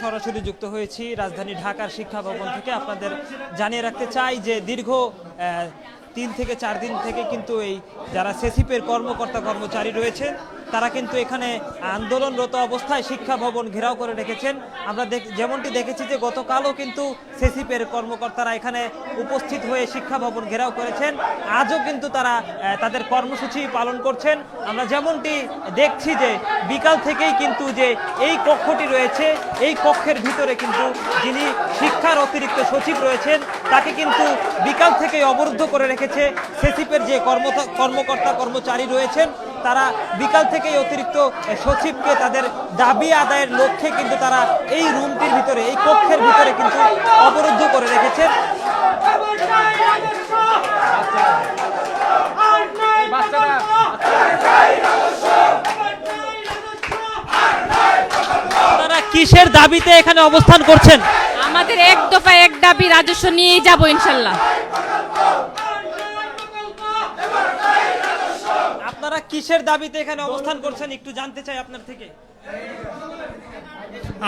সরাসরি যুক্ত হয়েছি রাজধানী ঢাকার শিক্ষা ভবন থেকে। আপনাদের জানিয়ে রাখতে চাই যে দীর্ঘ 3 থেকে 4 দিন থেকে কিন্তু এই যারা সেসিপের কর্মকর্তা কর্মচারী রয়েছেন তারা কিন্তু এখানে আন্দোলনরত অবস্থায় শিক্ষা ভবন ঘেরাও করে রেখেছেন। আমরা যেমনটি দেখেছি যে গতকালও কিন্তু সেসিপের কর্মকর্তারা এখানে উপস্থিত হয়ে শিক্ষা ভবন ঘেরাও করেছেন। আজও কিন্তু তারা তাদের কর্মসূচি পালন করছেন। আমরা যেমনটি দেখছি যে বিকাল থেকেই কিন্তু যে এই কক্ষটি রয়েছে, এই কক্ষের ভিতরে কিন্তু যিনি শিক্ষার অতিরিক্ত সচিব রয়েছেন তাকে কিন্তু বিকাল থেকেই অবরুদ্ধ করে রেখেছে সেসিপের যে কর্মকর্তা কর্মচারী রয়েছেন। তারা বিকাল থেকেই অতিরিক্ত সচিবকে তাদের দাবি আদায়ের লক্ষ্যে কিন্তু তারা এই রুমটির ভিতরে, এই কক্ষের ভিতরে কিন্তু অবরুদ্ধ করে রেখেছেন। তারা কিসের দাবিতে এখানে অবস্থান করছেন? আমাদের এক দফা এক দাবি, রাজস্ব নিয়েই যাবো ইনশাল্লাহ। আপনারা কিসের দাবিতে এখানে অবস্থান করছেন একটু জানতে চাই আপনার থেকে।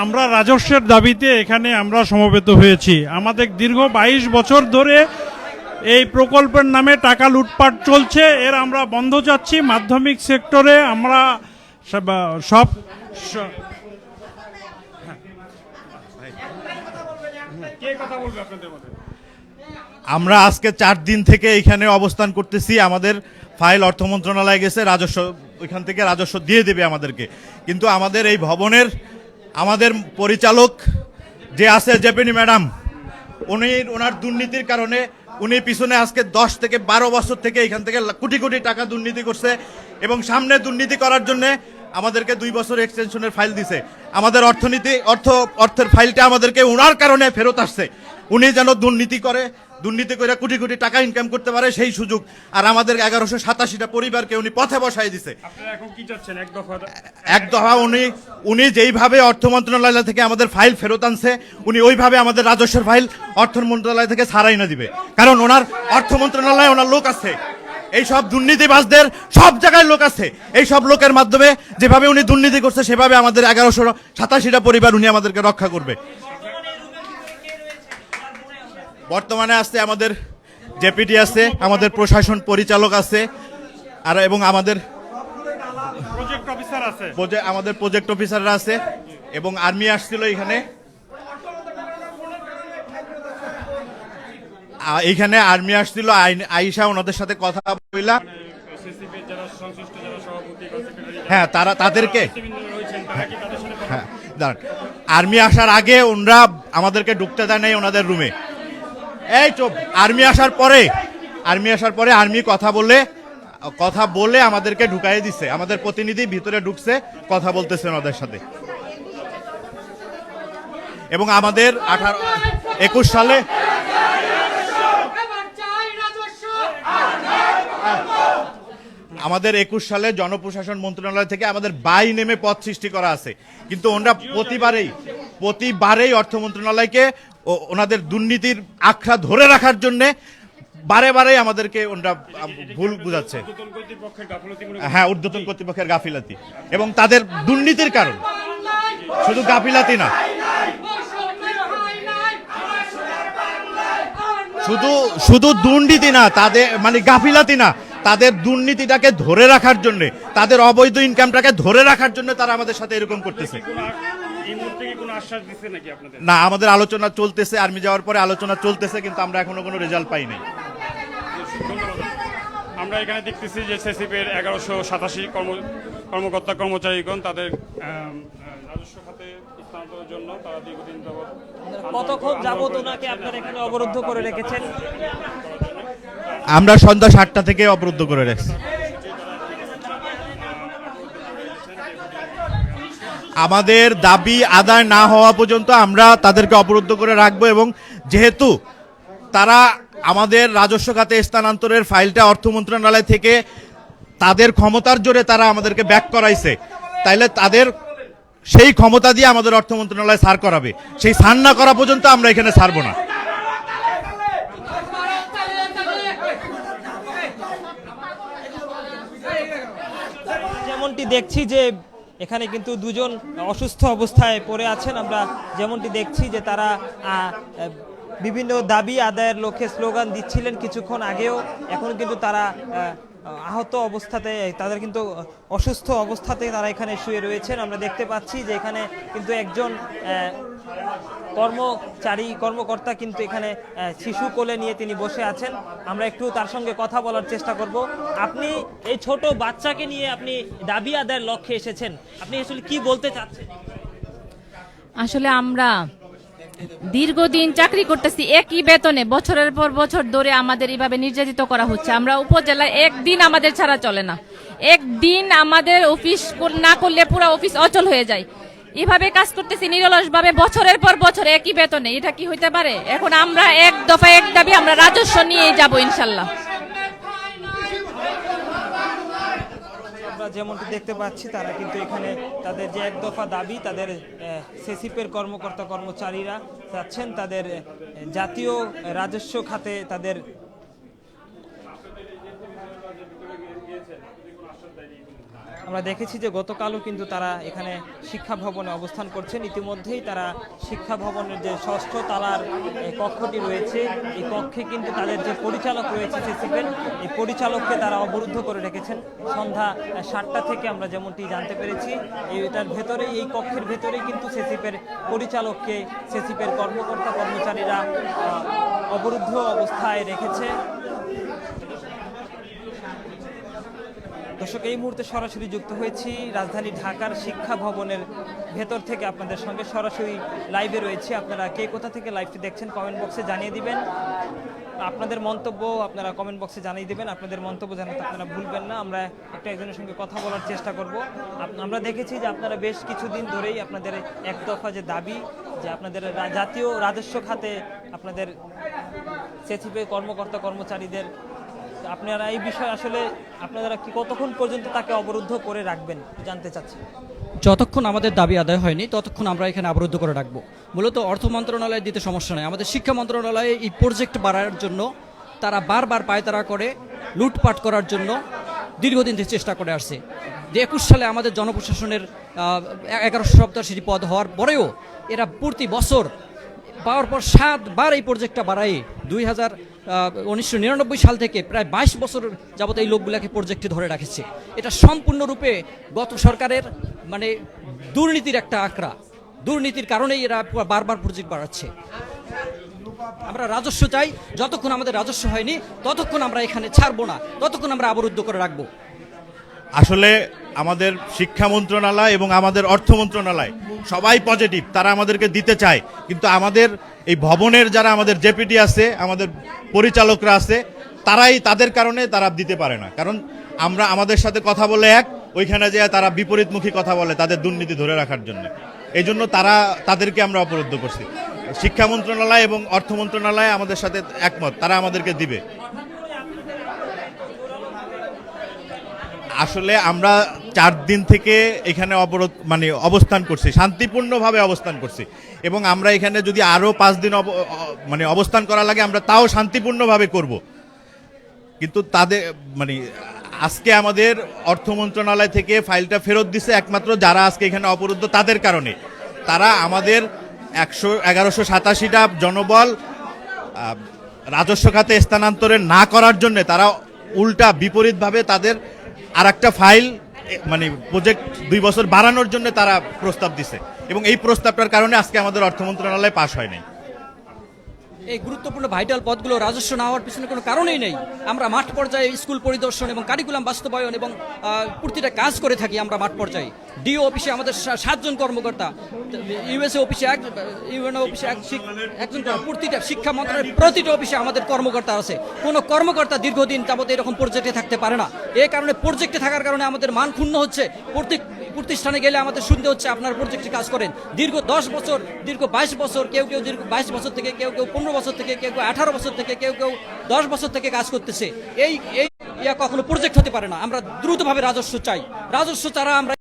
আমরা রাজস্বের দাবিতে এখানে আমরা সমবেত হয়েছি। আমাদের দীর্ঘ 22 বছর ধরে এই প্রকল্পের নামে টাকা লুটপাট চলছে, এর আমরা বন্ধ চাচ্ছি। মাধ্যমিক সেক্টরে আমরা সব আমরা আজকে 4 দিন থেকে এখানে অবস্থান করতেছি। আমাদের ফাইল অর্থ মন্ত্রণালয়ে গেছে, রাজস্ব ওইখান থেকে রাজস্ব দিয়ে দেবে আমাদেরকে। কিন্তু আমাদের এই ভবনের আমাদের পরিচালক যে আছে জেপিনি ম্যাডাম, ওনার দুর্নীতির কারণে উনি পিছনে আজকে 10 থেকে 12 বছর থেকে এখান থেকে কোটি কোটি টাকা দুর্নীতি করছে এবং সামনে দুর্নীতি করার জন্য আমাদেরকে 2 বছর এক্সটেনশনের ফাইল দিছে। আমাদের অর্থের ফাইলটা আমাদেরকে ওনার কারণে ফেরত আসছে। উনি যেন দুর্নীতি করে কোটি কোটি টাকা ইনকাম করতে পারে সেই সুযোগ, আর আমাদের 1187টা পরিবারকে উনি পথে বসায় দিছে। এক দফা উনি যেইভাবে অর্থ মন্ত্রণালয় থেকে আমাদের ফাইল ফেরত আনছে, উনি ওইভাবে আমাদের রাজস্বের ফাইল অর্থ মন্ত্রণালয় থেকে ছাড়াই না দিবে। কারণ ওনার অর্থ মন্ত্রণালয়ে ওনার লোক আছে, এই সব দুর্নীতিবাজদের সব জায়গায় লোক আছে। এই সব লোকের মাধ্যমে যেভাবে উনি দুর্নীতি করছে সেভাবে আমাদের 1187টা পরিবার উনি আমাদেরকে রক্ষা করবে। বর্তমানে আছে আমাদের জেপিটি আছে, আমাদের প্রশাসন পরিচালক আছে, আর এবং আমাদের প্রজেক্ট অফিসার আছে, আমাদের প্রজেক্ট অফিসাররা আছে এবং আর্মি আসছিল এখানে। এইখানে আর্মি আসছিল, আইসা ওনাদের সাথে কথা বললাম। হ্যাঁ, তাদেরকে হ্যাঁ দাঁড়ান, আর্মি আসার আগে ওনারা আমাদেরকে ঢুকতে দেয় নাই ওনাদের রুমে। এই চুপ, আর্মি আসার পরে আর্মি কথা বলে আমাদেরকে ঢুকাই দিছে। আমাদের প্রতিনিধি ভিতরে ঢুকছে, কথা বলতেছে ওনাদের সাথে। এবং আমাদের 21 সালে জনপ্রশাসন মন্ত্রণালয় থেকে আমাদের বাই নেমে পদ সৃষ্টি করা আছে, কিন্তু ওনারা প্রতিবারেই অর্থ মন্ত্রণালয়কে ওনাদের দুর্নীতির আখড়া ধরে রাখার জন্য বারে বারে আমাদেরকে ওনারা ভুল বুঝাচ্ছে। হ্যাঁ, ঊর্ধ্বতন কর্তৃপক্ষের গাফিলাতি এবং তাদের দুর্নীতির কারণ, শুধু গাফিলাতি না, শুধু দুর্নীতি না, তাদের মানে গাফিলাতি না, তাদের দুর্নীতিটাকে ধরে রাখার জন্য, তাদের অবৈধ ইনকামটাকে ধরে রাখার জন্য তারা আমাদের সাথে এরকম করতেছে। না, আমাদের আলোচনা চলতেছে, আর্মি যাওয়ার পরে আলোচনা চলতেছে, কিন্তু আমরা এখনো কোনো রেজাল্ট পাই নাই। আমরা এখানে দেখতেছি যে সেসিপের 1187 কর্মকর্তা কর্মচারীগণ তাদের রাজস্ব খাতে স্থানান্তরের জন্য তারা দীর্ঘদিন যাবত কতক্ষণ যাবত ওনাকে আপনারা এখানে অবরুদ্ধ করে রেখেছেন? আমরা সন্ধ্যা 7টা থেকে অবরুদ্ধ করে রেখেছি। আমাদের দাবি আদায় না হওয়া পর্যন্ত আমরা তাদেরকে অবরুদ্ধ করে রাখবো। এবং যেহেতু তারা আমাদের রাজস্ব খাতে স্থানান্তরের ফাইলটা অর্থ মন্ত্রণালয় থেকে তাদের ক্ষমতার জোরে তারা আমাদেরকে ব্যাক করাইছে, তাইলে তাদের সেই ক্ষমতা দিয়ে আমাদের অর্থ মন্ত্রণালয় ছাড় করাবে। সেই ছাড় না করা পর্যন্ত আমরা এখানে ছাড়বো না। যেমনটি দেখছি যে এখানে কিন্তু দুজন অসুস্থ অবস্থায় পড়ে আছেন। আমরা যেমনটি দেখছি যে তারা বিভিন্ন দাবি আদায়ের লক্ষ্যে স্লোগান দিচ্ছিলেন কিছুক্ষণ আগেও, এখন কিন্তু তারা আহত অবস্থাতে, তাদের কিন্তু অসুস্থ অবস্থাতে তারা এখানে শুয়ে রয়েছেন। আমরা দেখতে পাচ্ছি যে এখানে কিন্তু একজন কর্মকর্তা কিন্তু এখানে শিশু কোলে নিয়ে তিনি বসে আছেন। আমরা একটু তার সঙ্গে কথা বলার চেষ্টা করব। আপনি এই ছোট বাচ্চাকে নিয়ে আপনি দাবি আদায়ের লক্ষ্যে এসেছেন, আপনি আসলে কি বলতে চাচ্ছেন? আসলে আমরা দীর্ঘদিন চাকরি করতেছি একই বেতনে, বছরের পর বছর ধরে আমাদের এইভাবে নির্যাতিত করা হচ্ছে। আমরা উপজেলায় একদিন আমাদের ছাড়া চলে না, একদিন আমাদের অফিস না করলে পুরো অফিস অচল হয়ে যায়। এভাবে কাজ করতেছি নিরলসভাবে বছরের পর বছর একই বেতনে, এটা কি হইতে পারে? এখন আমরা এক দফা এক দাবি, আমরা রাজস্ব নিয়ে যাব ইনশাল্লাহ। আমরা যেমনটি দেখতে পাচ্ছি তারা কিন্তু এখানে তাদের যে এক দফা দাবি, তাদের সেসিপের কর্মকর্তা কর্মচারীরা চাচ্ছেন তাদের জাতীয় রাজস্ব খাতে তাদের আমরা দেখেছি যে গতকালও কিন্তু তারা এখানে শিক্ষা ভবনে অবস্থান করছেন। ইতিমধ্যেই তারা শিক্ষা ভবনের যে 6ষ্ঠ তলার কক্ষটি রয়েছে, এই কক্ষে কিন্তু তাদের যে পরিচালক রয়েছে সেসিপের, এই পরিচালককে তারা অবরুদ্ধ করে রেখেছেন সন্ধ্যা 7টা থেকে। আমরা যেমনটি জানতে পেরেছি এটার ভেতরেই, এই কক্ষের ভেতরেই কিন্তু সেসিপের পরিচালককে সেসিপের কর্মকর্তা কর্মচারীরা অবরুদ্ধ অবস্থায় রেখেছে। দর্শক, এই মুহূর্তে সরাসরি যুক্ত হয়েছি রাজধানী ঢাকার শিক্ষা ভবনের ভেতর থেকে, আপনাদের সঙ্গে সরাসরি লাইভে রয়েছে। আপনারা কে কোথা থেকে লাইভটি দেখছেন কমেন্ট বক্সে জানিয়ে দিবেন। আপনাদের মন্তব্য আপনারা কমেন্ট বক্সে জানিয়ে দিবেন, আপনাদের মন্তব্য জানাতে আপনারা ভুলবেন না। আমরা একজনের সঙ্গে কথা বলার চেষ্টা করব। আমরা দেখেছি যে আপনারা বেশ কিছুদিন ধরেই আপনাদের এক দফা যে দাবি, যে আপনাদের জাতীয় রাজস্ব খাতে আপনাদের সেসিপে কর্মকর্তা কর্মচারীদের, আপনারা এই বিষয়ে আসলে আপনারা কি কতক্ষণ পর্যন্ত তাকে অবরুদ্ধ করে রাখবেন জানতে চাচ্ছি। যতক্ষণ আমাদের দাবি আদায় হয়নি ততক্ষণ আমরা এখানে অবরুদ্ধ করে রাখবো। মূলত অর্থ মন্ত্রণালয় দিতে সমস্যা নেই, আমাদের শিক্ষা মন্ত্রণালয়ে এই প্রজেক্ট বাড়ানোর জন্য তারা বারবার পায়তারা করে লুটপাট করার জন্য দীর্ঘদিন থেকে চেষ্টা করে আসছে। 21 সালে আমাদের জনপ্রশাসনের 1187 পদ হওয়ার পরেও এরা প্রতি বছর পাওয়ার পর 7 বার এই প্রজেক্টটা বাড়াই 1999 সাল থেকে প্রায় 22 বছর যাবত এই লোকগুলাকে প্রজেক্টে ধরে রাখছে। এটা সম্পূর্ণরূপে গত সরকারের মানে দুর্নীতির একটা আঁকড়া, দুর্নীতির কারণেই এরা বারবার প্রজেক্ট বাড়াচ্ছে। আমরা রাজস্ব চাই, যতক্ষণ আমাদের রাজস্ব হয়নি ততক্ষণ আমরা এখানে ছাড়বো না, ততক্ষণ আমরা অবরুদ্ধ করে রাখবো। আসলে আমাদের শিক্ষা মন্ত্রণালয় এবং আমাদের অর্থ মন্ত্রণালয় সবাই পজিটিভ, তারা আমাদেরকে দিতে চায়, কিন্তু আমাদের এই ভবনের যারা আমাদের জেপিটি আছে, আমাদের পরিচালকরা আছে, তাদের কারণে তারা দিতে পারে না। কারণ আমরা আমাদের সাথে কথা বলে ওইখানে যে তারা বিপরীতমুখী কথা বলে তাদের দুর্নীতি ধরে রাখার জন্য, এই জন্য তাদেরকে আমরা অবরুদ্ধ করছি। শিক্ষা মন্ত্রণালয় এবং অর্থ মন্ত্রণালয় আমাদের সাথে একমত, তারা আমাদেরকে দিবে। আসলে আমরা 4 দিন থেকে এখানে অবস্থান করছি, শান্তিপূর্ণভাবে অবস্থান করছি, এবং আমরা এখানে যদি আরো 5 দিন অবস্থান করা লাগে আমরা তাও শান্তিপূর্ণভাবে করব। কিন্তু তাদের আজকে আমাদের অর্থ মন্ত্রণালয় থেকে ফাইলটা ফেরত দিছে একমাত্র যারা আজকে এখানে অবরুদ্ধ তাদের কারণে। তারা আমাদের 1187টা জনবল রাজস্ব খাতে স্থানান্তরের না করার জন্য তারা উল্টা বিপরীতভাবে তাদের আর একটা ফাইল প্রজেক্ট 2 বছর বাড়ানোর জন্য তারা প্রস্তাব দিছে, এবং এই প্রস্তাবটার কারণে আজকে আমাদের অর্থ মন্ত্রণালয়ে পাশ হয় নাই। এই গুরুত্বপূর্ণ ভাইটাল পদগুলো রাজস্ব না হওয়ার পিছনে কোনো কারণেই নেই। আমরা মাঠ পর্যায়ে স্কুল পরিদর্শন এবং কারিকুলাম বাস্তবায়ন এবং প্রতিটা কাজ করে থাকি। আমরা মাঠ পর্যায়ে ডিও অফিসে আমাদের 7 জন কর্মকর্তা, ইউএসএ অফিসে ইউএনও অফিসে একজন, প্রতিটা শিক্ষা মন্ত্রণালয়ের প্রতিটা অফিসে আমাদের কর্মকর্তা আছে। কোনো কর্মকর্তা দীর্ঘদিন যাবত এরকম প্রজেক্টে থাকতে পারে না। এই কারণে প্রজেক্টে থাকার কারণে আমাদের মান ক্ষুণ্ণ হচ্ছে। প্রতিষ্ঠানে গেলে আমাদের শুনতে হচ্ছে আপনার প্রজেক্টে কাজ করেন। দীর্ঘ 10 বছর, দীর্ঘ 22 বছর, কেউ দীর্ঘ 22 বছর থেকে, কেউ 15 বছর থেকে, কেউ 18 বছর থেকে, কেউ 10 বছর থেকে কাজ করতেছে। এই কখনো প্রজেক্ট হতে পারে না। আমরা দ্রুতভাবে রাজস্ব চাই, রাজস্ব ছাড়া আমরা